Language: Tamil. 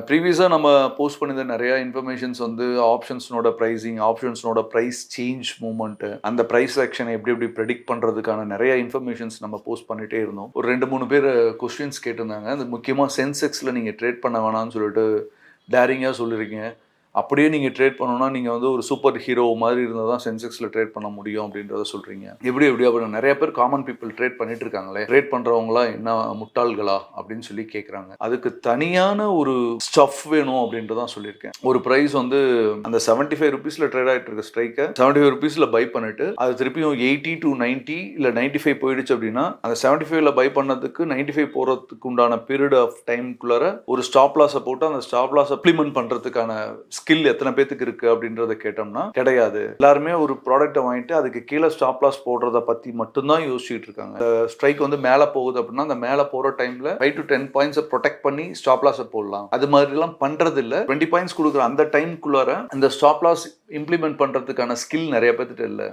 ப்ரீவியஸா நம்ம போஸ்ட் பண்ணியிருந்த நெறைய இன்ஃபர்மேஷன்ஸ் வந்து ஆப்ஷன்ஸ்னோட பிரைசிங், ஆப்ஷன்ஸ்னோட பிரைஸ் சேஞ்ச் மூவ்மெண்ட், அந்த பிரைஸ் ஆக்ஷனை எப்படி எப்படி பிரெடிக்ட் பண்றதுக்கான நெறைய இன்ஃபர்மேஷன்ஸ் நம்ம போஸ்ட் பண்ணிட்டே இருந்தோம். ஒரு 2, 3 பேர் கொஸ்டின்ஸ் கேட்டிருந்தாங்க. அது முக்கியமா சென்செக்ஸ்ல நீங்க ட்ரேட் பண்ண வேணாம்னு சொல்லிட்டு டேரிங்கா சொல்லியிருக்கீங்க. அப்படியே நீங்க ட்ரேட் பண்ணணும்னா நீங்க வந்து ஒரு சூப்பர் ஹீரோ மாதிரி இருந்தா தான் சென்செக்ஸ்ல ட்ரேட் பண்ண முடியும் அப்படின்றத சொல்றீங்க. எப்படி அப்புறம் நெறைய பேர் காமன் பீப்பிள் ட்ரேட் பண்ணிட்டு இருக்காங்களே. ட்ரேட் பண்றவங்கலாம் என்ன முட்டாள்களா அப்படின்னு சொல்லி கேட்குறாங்க. அதுக்கு தனியான ஒரு ஸ்டஃப் வேணும் அப்படின்ட்டு தான் சொல்லியிருக்கேன். ஒரு பிரைஸ் வந்து அந்த 75 ரூபீஸ்ல ட்ரேட் ஆகிட்டு இருக்க ஸ்ட்ரைக்கை 75 ரூபீஸ்ல பை பண்ணிட்டு அது திருப்பியும் 80 to 90 இல்ல 95 போயிடுச்சு அப்படின்னா அந்த 75ல பை பண்ணதுக்கு 95 போறதுக்கு உண்டான பீரியட் ஆஃப் டைம்குள்ளார ஒரு ஸ்டாப் லாஸை போட்டு அந்த ஸ்டாப் லாஸ் இம்ப்ளிமெண்ட் பண்றதுக்கான ஸ்கில் எத்தனை பேத்துக்கு இருக்கு அப்படின்றத கேட்டோம்னா கிடையாது. எல்லாருமே ஒரு ப்ராடக்ட்டை வாங்கிட்டு அதுக்கு கீழே ஸ்டாப் லாஸ் போடுறத பத்தி மட்டும்தான் யோசிச்சுட்டு இருக்காங்க. ஸ்ட்ரைக் வந்து மேலே போகுது அப்படின்னா அந்த மேலே போற டைம்ல 5 to 10 பாயிண்ட்ஸை ப்ரொடெக்ட் பண்ணி ஸ்டாப் லாஸை போடலாம். அது மாதிரிலாம் பண்றது இல்ல. 20 பாயிண்ட்ஸ் கொடுக்குற அந்த டைம்குள்ளார இந்த ஸ்டாப் லாஸ் இம்ப்ளிமெண்ட் பண்றதுக்கான ஸ்கில் நிறைய பேர்கிட்ட இல்லை.